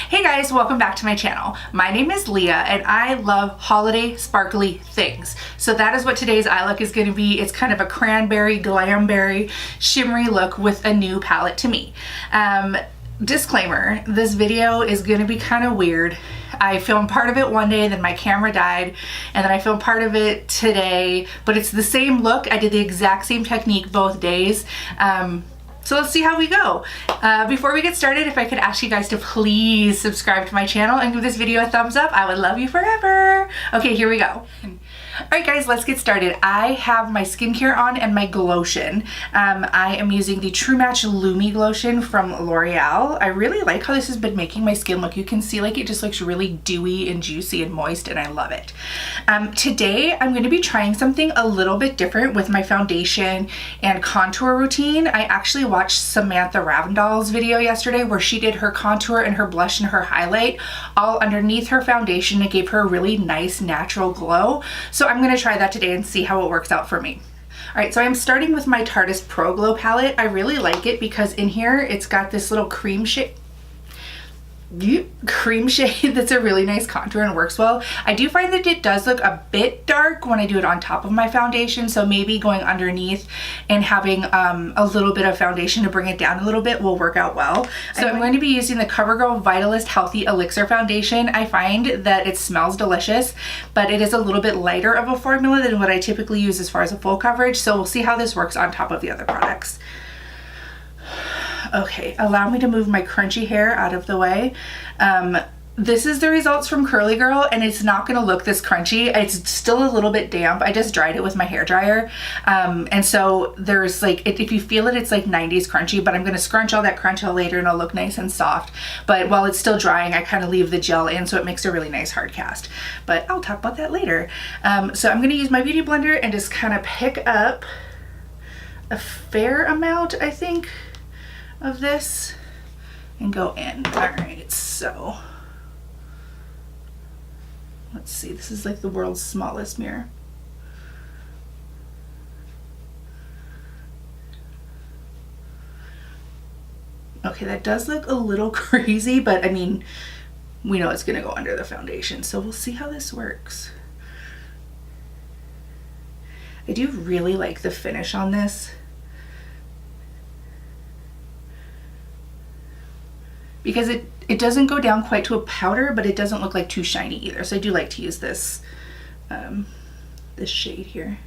Hey guys, welcome back to my channel. My name is Leah and I love holiday sparkly things. So that is what today's eye look is going to be. It's kind of a cranberry, glamberry, shimmery look with a new palette to me. Disclaimer, this video is going to be kind of weird. I filmed part of it one day, then my camera died, and then I filmed part of it today, but it's the same look. I did the exact same technique both days. So let's see how we go. Before we get started, if I could ask you guys to please subscribe to my channel and give this video a thumbs up, I would love you forever. Okay, here we go. Alright guys, let's get started. I have my skincare on and my Glotion. I am using the True Match Lumi Glotion from L'Oreal. I really like how this has been making my skin look. You can see like it just looks really dewy and juicy and moist, and I love it. Today I'm going to be trying something a little bit different with my foundation and contour routine. I actually watched Samantha Ravndal's video yesterday where she did her contour and her blush and her highlight all underneath her foundation. It gave her a really nice natural glow. So I'm going to try that today and see how it works out for me. Alright, so I'm starting with my Tarte's Pro Glow palette. I really like it because in here it's got this little cream shade that's a really nice contour and works well. I do find that it does look a bit dark when I do it on top of my foundation, so maybe going underneath and having a little bit of foundation to bring it down a little bit will work out well. So I'm going to be using the CoverGirl Vitalist Healthy Elixir Foundation. I find that it smells delicious, but it is a little bit lighter of a formula than what I typically use as far as a full coverage, so we'll see how this works on top of the other products. Okay, allow me to move my crunchy hair out of the way. This is the results from Curly Girl, and it's not going to look this crunchy. It's still a little bit damp. I just dried it with my hair dryer. And so there's like, if you feel it, it's like 90s crunchy, but I'm going to scrunch all that crunch out later and it'll look nice and soft. But while it's still drying, I kind of leave the gel in so it makes a really nice hard cast. But I'll talk about that later. So I'm going to use my Beauty Blender and just kind of pick up a fair amount, I think, of this and go in. Alright, so let's see, this is like the world's smallest mirror. Okay, that does look a little crazy, but I mean, we know it's gonna go under the foundation, so we'll see how this works. I do really like the finish on this, because it doesn't go down quite to a powder, but it doesn't look like too shiny either. So I do like to use this this shade here.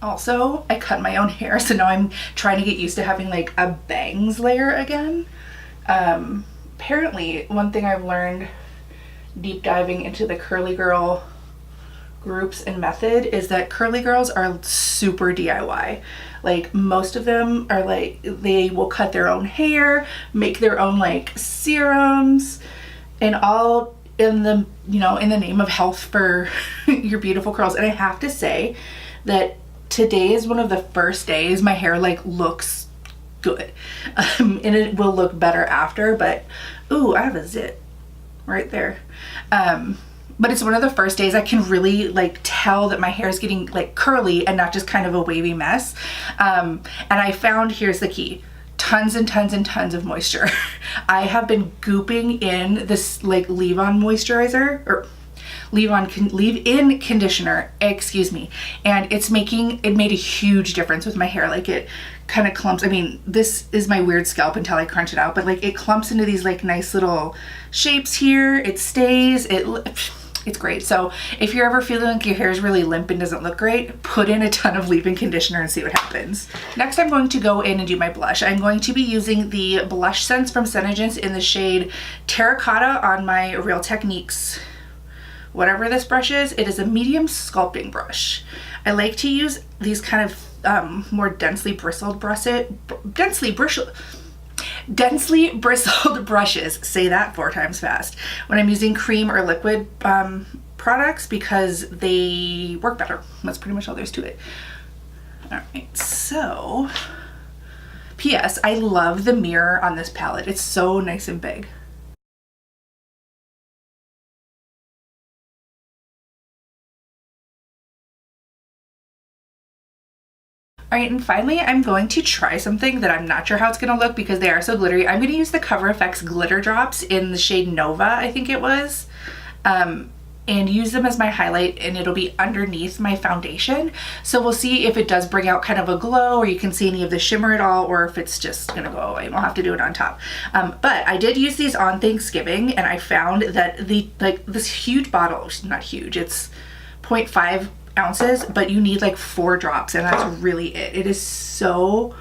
Also, I cut my own hair, so now I'm trying to get used to having like a bangs layer again. Apparently, one thing I've learned deep diving into the Curly Girl groups and method is that curly girls are super DIY. Like most of them are like, they will cut their own hair, make their own like serums, and all in the, you know, in the name of health for your beautiful curls. And I have to say that today is one of the first days my hair like looks good, and it will look better after. But ooh, I have a zit right there. But it's one of the first days I can really like tell that my hair is getting like curly and not just kind of a wavy mess. And I found, here's the key, tons and tons and tons of moisture. I have been gooping in this like leave-on moisturizer, or leave-in conditioner, excuse me, and it made a huge difference with my hair. Like it kind of clumps. I mean, this is my weird scalp until I crunch it out, but like it clumps into these like nice little shapes here. It stays, it's great. So if you're ever feeling like your hair is really limp and doesn't look great, put in a ton of leave-in conditioner and see what happens. Next, I'm going to go in and do my blush. I'm going to be using the Blush Sense from Senegence in the shade Terracotta on my Real Techniques, whatever this brush is. It is a medium sculpting brush. I like to use these kind of more densely bristled brushes. Say that 4 times fast when I'm using cream or liquid products, because they work better. That's pretty much all there is to it. Alright, so P.S. I love the mirror on this palette. It's so nice and big. All right, and finally, I'm going to try something that I'm not sure how it's gonna look because they are so glittery. I'm gonna use the Cover FX glitter drops in the shade Nova, I think it was, and use them as my highlight, and it'll be underneath my foundation. So we'll see if it does bring out kind of a glow, or you can see any of the shimmer at all, or if it's just gonna go away and we'll have to do it on top. But I did use these on Thanksgiving, and I found that this huge bottle, not huge, it's 0.5 ounces, but you need like 4 drops, and that's really it. It is so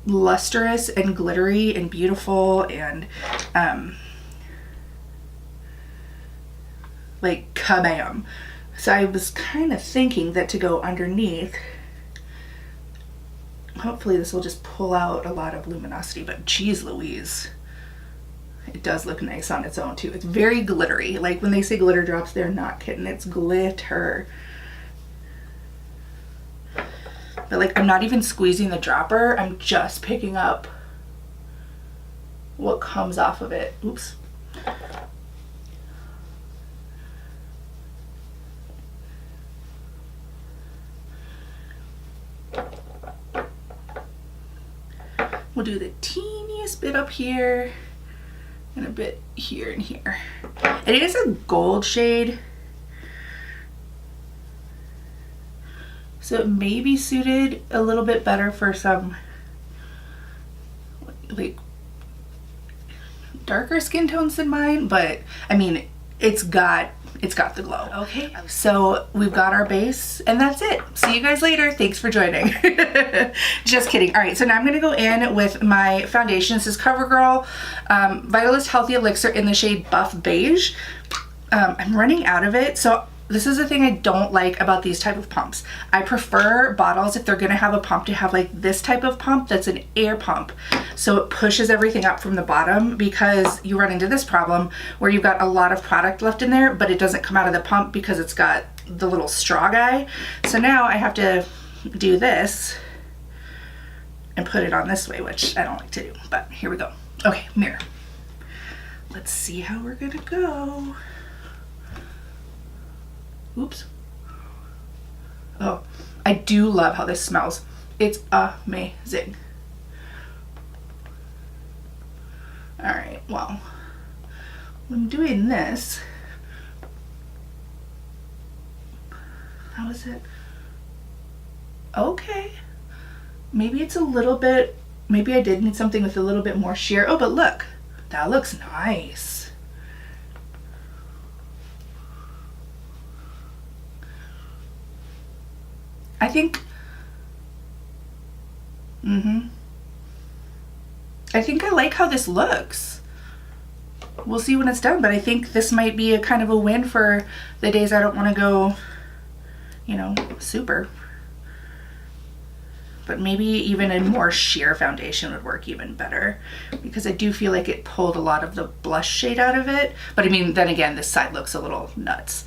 lustrous and glittery and beautiful, and like kabam. So I was kind of thinking that to go underneath, hopefully this will just pull out a lot of luminosity, but geez Louise, it does look nice on its own too. It's very glittery. Like when they say glitter drops, they're not kidding. It's glitter. But like, I'm not even squeezing the dropper. I'm just picking up what comes off of it. Oops. We'll do the teeniest bit up here and a bit here and here. It is a gold shade, so it may be suited a little bit better for some like darker skin tones than mine, but I mean, it's got the glow. Okay, so we've got our base, and that's it. See you guys later. Thanks for joining. Just kidding. All right, so now I'm gonna go in with my foundation. This is CoverGirl Vitalist Healthy Elixir in the shade Buff Beige. I'm running out of it, so this is the thing I don't like about these type of pumps. I prefer bottles, if they're gonna have a pump, to have like this type of pump that's an air pump. So it pushes everything up from the bottom, because you run into this problem where you've got a lot of product left in there, but it doesn't come out of the pump because it's got the little straw guy. So now I have to do this and put it on this way, which I don't like to do, but here we go. Okay, mirror. Let's see how we're gonna go. Oops. Oh, I do love how this smells. It's amazing. All right, well, I'm doing this. How is it? Okay. Maybe it's a little bit, maybe I did need something with a little bit more sheer. Oh, but look, that looks nice. I think, I think I like how this looks. We'll see when it's done, but I think this might be a kind of a win for the days I don't want to go, you know, super. But maybe even a more sheer foundation would work even better, because I do feel like it pulled a lot of the blush shade out of it. But I mean, then again, this side looks a little nuts.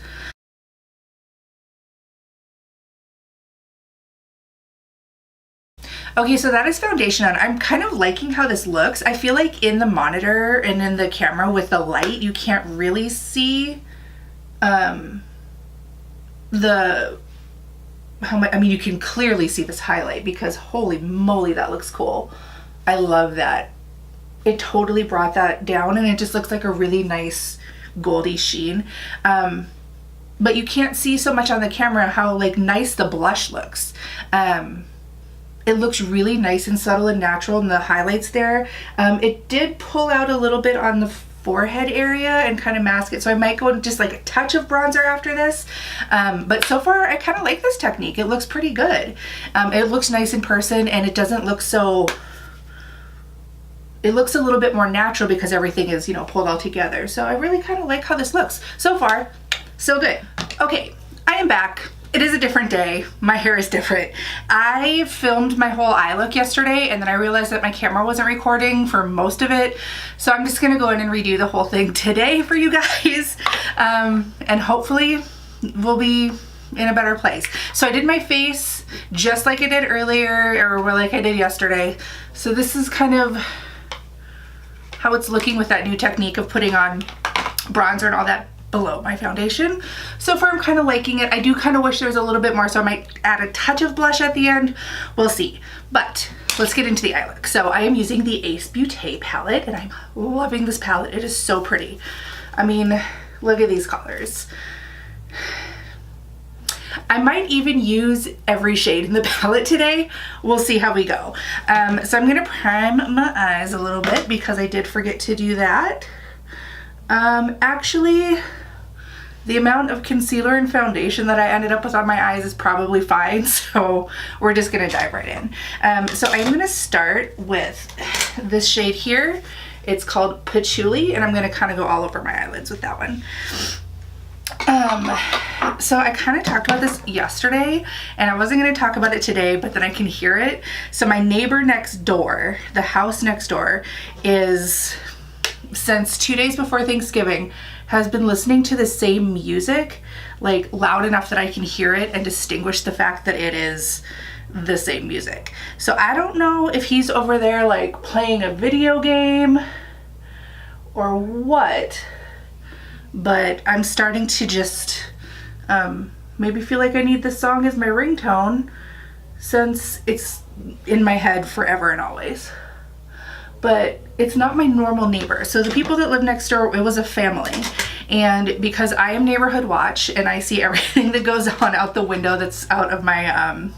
Okay, so that is foundation on. I'm kind of liking how this looks. I feel like in the monitor and in the camera with the light, you can't really see I mean, you can clearly see this highlight, because holy moly, that looks cool. I love that. It totally brought that down, and it just looks like a really nice goldy sheen. But you can't see so much on the camera how like nice the blush looks. It looks really nice and subtle and natural in the highlights there. It did pull out a little bit on the forehead area and kind of mask it, so I might go just like a touch of bronzer after this. But so far I kind of like this technique. It looks pretty good. It looks nice in person, and it doesn't look so, it looks a little bit more natural because everything is, you know, pulled all together. So I really kind of like how this looks. So far, so good. Okay, I am back. It is a different day. My hair is different. I filmed my whole eye look yesterday, and then I realized that my camera wasn't recording for most of it. So I'm just gonna go in and redo the whole thing today for you guys. And hopefully we'll be in a better place. So I did my face just like I did earlier, or like I did yesterday. So this is kind of how it's looking with that new technique of putting on bronzer and all that below my foundation. So far I'm kind of liking it. I do kind of wish there was a little bit more, so I might add a touch of blush at the end. We'll see. But let's get into the eye look. So I am using the Ace Beaute palette, and I'm loving this palette. It is so pretty. I mean, look at these colors. I might even use every shade in the palette today. We'll see how we go. So I'm gonna prime my eyes a little bit because I did forget to do that. Actually, the amount of concealer and foundation that I ended up with on my eyes is probably fine, so we're just gonna dive right in. So I'm gonna start with this shade here. It's called Patchouli, and I'm gonna kind of go all over my eyelids with that one. So I kind of talked about this yesterday, and I wasn't going to talk about it today, but then I can hear it. So my neighbor next door, the house next door, is, since 2 days before Thanksgiving, has been listening to the same music, like loud enough that I can hear it and distinguish the fact that it is the same music. So I don't know if he's over there like playing a video game or what, but I'm starting to just maybe feel like I need this song as my ringtone since it's in my head forever and always. But it's not my normal neighbor. So the people that live next door, it was a family. And because I am neighborhood watch and I see everything that goes on out the window that's out of my,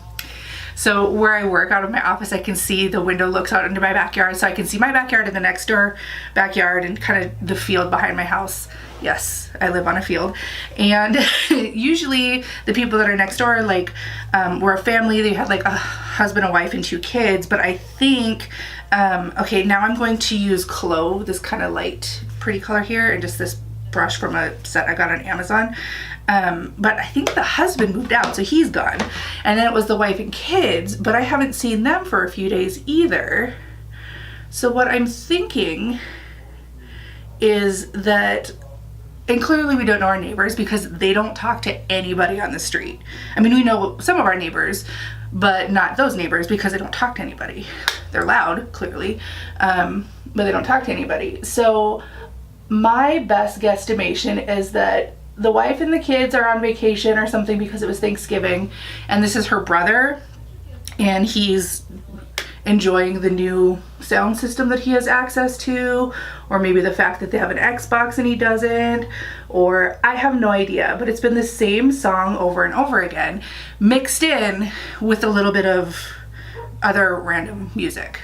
so where I work out of my office, I can see the window looks out into my backyard. So I can see my backyard and the next door backyard and kind of the field behind my house. Yes, I live on a field. And usually the people that are next door, like, were a family. They had like a husband, a wife, and 2 kids. But I think, okay, now I'm going to use Clove, this kind of light, pretty color here, and just this brush from a set I got on Amazon. But I think the husband moved out, so he's gone. And then it was the wife and kids, but I haven't seen them for a few days either. So what I'm thinking is that, and clearly we don't know our neighbors because they don't talk to anybody on the street. I mean, we know some of our neighbors, but not those neighbors because they don't talk to anybody. They're loud, clearly, but they don't talk to anybody. So my best guesstimation is that the wife and the kids are on vacation or something because it was Thanksgiving, and this is her brother, and he's enjoying the new sound system that he has access to, or maybe the fact that they have an Xbox and he doesn't, or I have no idea, but it's been the same song over and over again, mixed in with a little bit of other random music.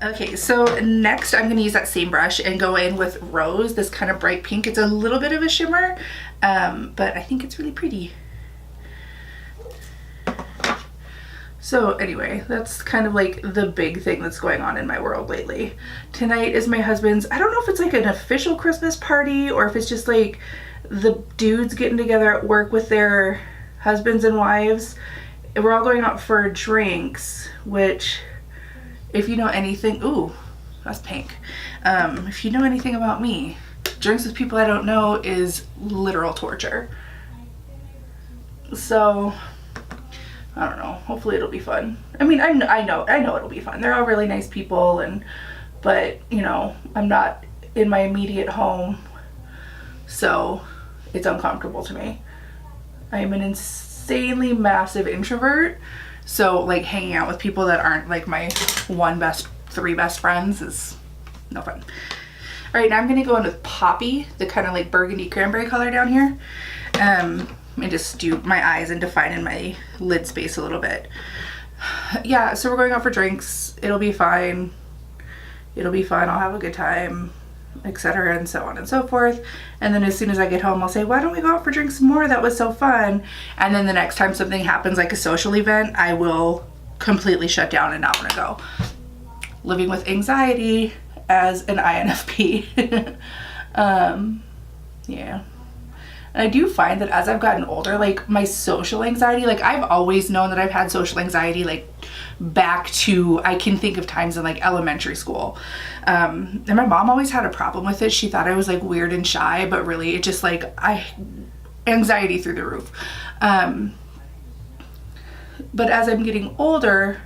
Okay, so next I'm going to use that same brush and go in with Rose, this kind of bright pink. It's a little bit of a shimmer, but I think it's really pretty. So anyway, that's kind of like the big thing that's going on in my world lately. Tonight is my husband's, I don't know if it's like an official Christmas party or if it's just like the dudes getting together at work with their husbands and wives. We're all going out for drinks, which, if you know anything, ooh, that's pink. If you know anything about me, drinks with people I don't know is literal torture. So I don't know. Hopefully it'll be fun. I mean, I know it'll be fun. They're all really nice people, but you know, I'm not in my immediate home, so it's uncomfortable to me. I am an insanely massive introvert, so like hanging out with people that aren't like my 3 best friends is no fun. All right, now I'm gonna go in with Poppy, the kind of like burgundy cranberry color down here. And just do my eyes and define in my lid space a little bit. Yeah, so we're going out for drinks. It'll be fine. It'll be fun. I'll have a good time, etc. and so on and so forth. And then as soon as I get home, I'll say, why don't we go out for drinks more? That was so fun. And then the next time something happens, like a social event, I will completely shut down and not want to go. Living with anxiety as an INFP. Yeah. And I do find that as I've gotten older, like my social anxiety, like I've always known that I've had social anxiety, like back to, I can think of times in like elementary school. And my mom always had a problem with it. She thought I was like weird and shy, but really it just like, anxiety through the roof. But as I'm getting older,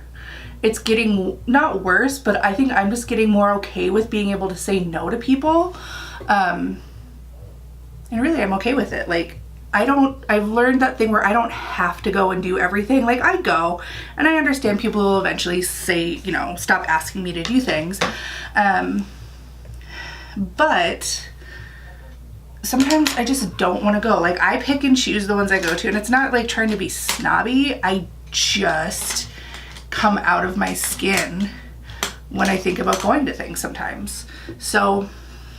it's getting not worse, but I think I'm just getting more okay with being able to say no to people. And really, I'm okay with it. Like, I've learned that thing where I don't have to go and do everything. Like, I go, and I understand people will eventually say, you know, stop asking me to do things. But sometimes I just don't want to go. Like, I pick and choose the ones I go to, and it's not like trying to be snobby. I just come out of my skin when I think about going to things sometimes. So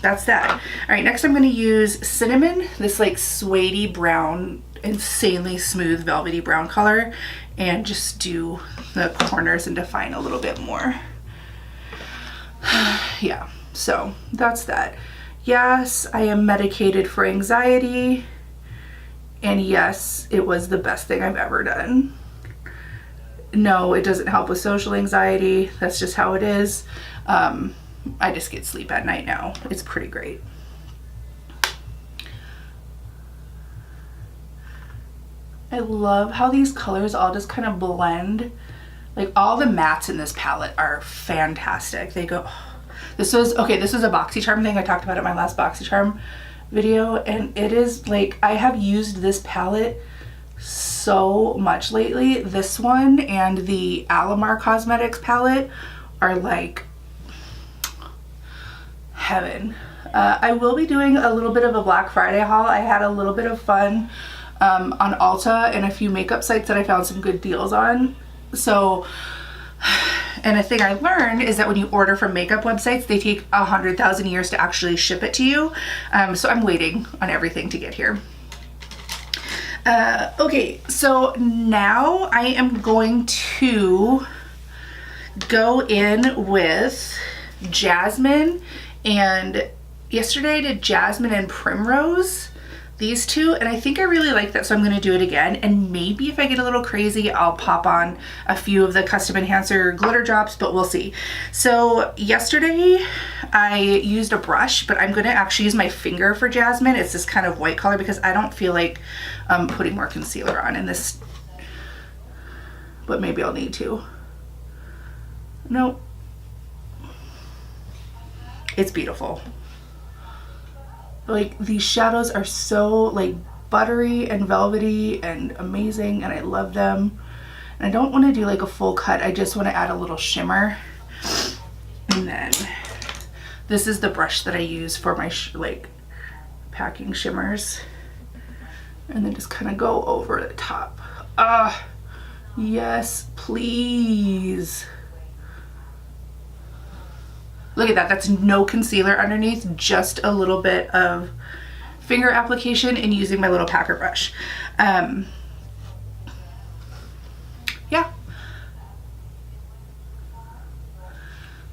that's that. All right, next I'm going to use Cinnamon, this like suede brown, insanely smooth velvety brown color, and just do the corners and define a little bit more. Yeah, so that's that. Yes, I am medicated for anxiety, and yes, it was the best thing I've ever done. No, it doesn't help with social anxiety. That's just how it is. I just get sleep at night now. It's pretty great. I love how these colors all just kind of blend. Like, all the mattes in this palette are fantastic. They go... This was a BoxyCharm thing. I talked about it in my last BoxyCharm video, and it is like, I have used this palette so much lately. This one and the Alamar Cosmetics palette are like heaven. I will be doing a little bit of a Black Friday haul. I had a little bit of fun on Ulta and a few makeup sites that I found some good deals on. So, and a thing I learned is that when you order from makeup websites, they take 100,000 years to actually ship it to you. So I'm waiting on everything to get here. Okay, so now I am going to go in with Jasmine, and yesterday I did Jasmine and Primrose, these two, and I think I really like that, so I'm going to do it again. And maybe if I get a little crazy, I'll pop on a few of the Custom Enhancer glitter drops, but we'll see. So yesterday I used a brush, but I'm going to actually use my finger for Jasmine. It's this kind of white color because I don't feel like putting more concealer on in this, but maybe I'll need to. Nope. It's beautiful. Like, these shadows are so like buttery and velvety and amazing, and I love them. And I don't want to do like a full cut. I just want to add a little shimmer. And then this is the brush that I use for my like packing shimmers, and then just kind of go over the top. Yes, please. Look at that, that's no concealer underneath, just a little bit of finger application and using my little packer brush. Yeah.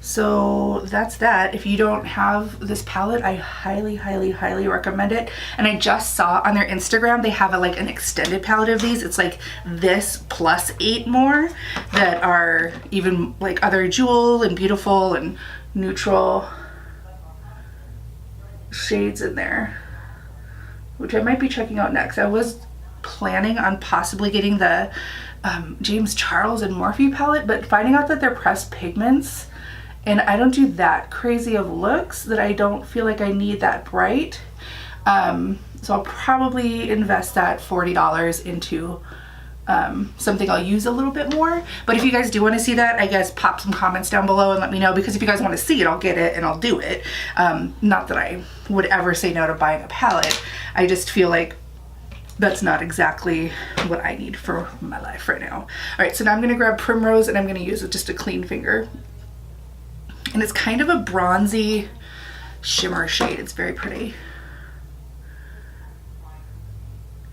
So that's that. If you don't have this palette, I highly, highly, highly recommend it. And I just saw on their Instagram, they have like an extended palette of these. It's like this plus 8 more that are even like other jewel and beautiful and neutral shades in there, which I might be checking out next. I was planning on possibly getting the James Charles and Morphe palette, but finding out that they're pressed pigments and I don't do that crazy of looks, that I don't feel like I need that bright. So I'll probably invest that $40 into something I'll use a little bit more. But if you guys do want to see that, I guess pop some comments down below and let me know, because if you guys want to see it, I'll get it and I'll do it. Not that I would ever say no to buying a palette. I just feel like that's not exactly what I need for my life right now. All right, so now I'm going to grab Primrose and I'm going to use just a clean finger. And it's kind of a bronzy shimmer shade. It's very pretty.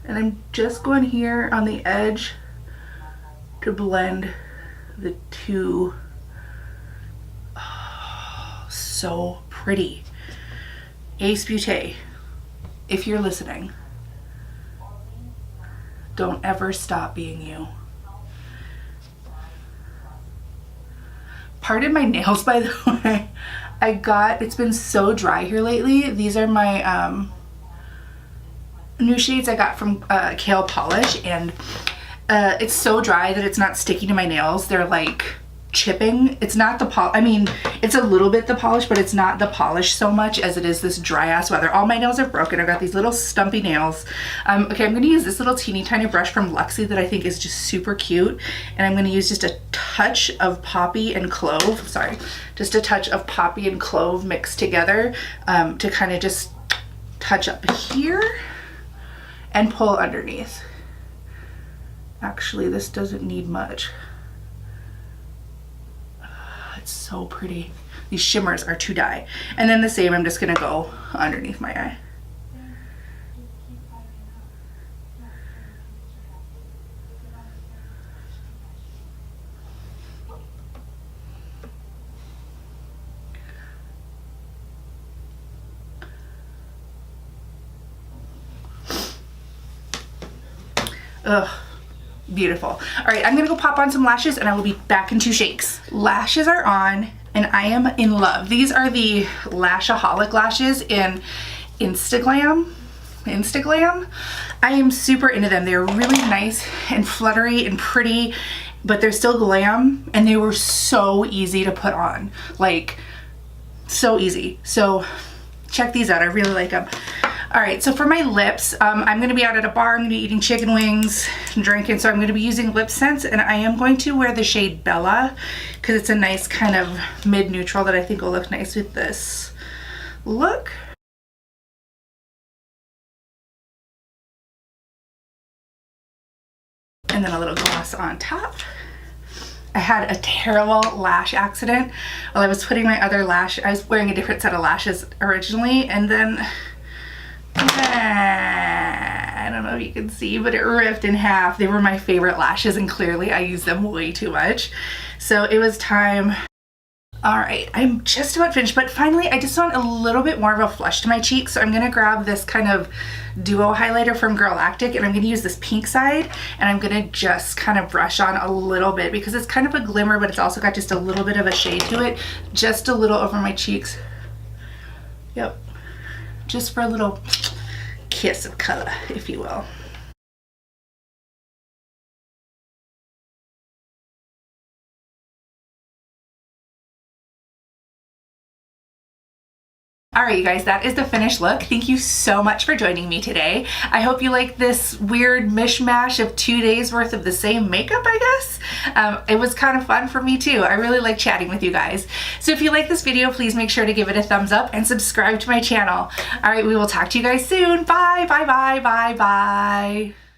And I'm just going here on the edge to blend the two. Oh, so pretty. Ace Beaute, if you're listening, don't ever stop being you. Pardon my nails, by the way. It's been so dry here lately. These are my new shades I got from Kale Polish, and it's so dry that it's not sticking to my nails. They're like chipping. It's not the I mean, it's a little bit the polish, but it's not the polish so much as it is this dry ass weather. All my nails are broken. I've got these little stumpy nails. Okay, I'm gonna use this little teeny tiny brush from Luxie that I think is just super cute. And I'm gonna use just a touch of poppy and clove, sorry, just a touch of poppy and clove mixed together to kind of just touch up here and pull underneath. Actually, this doesn't need much. It's so pretty. These shimmers are to die. And then the same, I'm just gonna go underneath my eye. Ugh. Beautiful. All right, I'm gonna go pop on some lashes and I will be back in 2 shakes. Lashes are on and I am in love. These are the Lashaholic lashes in Instaglam. I am super into them. They're really nice and fluttery and pretty, but they're still glam, and they were so easy to put on. Like, so easy. So check these out. I really like them. All right, so for my lips, I'm gonna be out at a bar. I'm gonna be eating chicken wings and drinking, so I'm gonna be using LipSense, and I am going to wear the shade Bella because it's a nice kind of mid-neutral that I think will look nice with this look. And then a little gloss on top. I had a terrible lash accident while I was putting my other lash. I was wearing a different set of lashes originally, and then I don't know if you can see, but it ripped in half. They were my favorite lashes, and clearly I used them way too much. So it was time. All right, I'm just about finished, but finally I just want a little bit more of a flush to my cheeks. So I'm gonna grab this kind of duo highlighter from Galactic, and I'm gonna use this pink side, and I'm gonna just kind of brush on a little bit because it's kind of a glimmer, but it's also got just a little bit of a shade to it, just a little over my cheeks. Yep, just for a little kiss of color, if you will. All right, you guys, that is the finished look. Thank you so much for joining me today. I hope you like this weird mishmash of 2 days worth of the same makeup, I guess. It was kind of fun for me too. I really like chatting with you guys. So if you like this video, please make sure to give it a thumbs up and subscribe to my channel. All right, we will talk to you guys soon. Bye, bye, bye, bye, bye.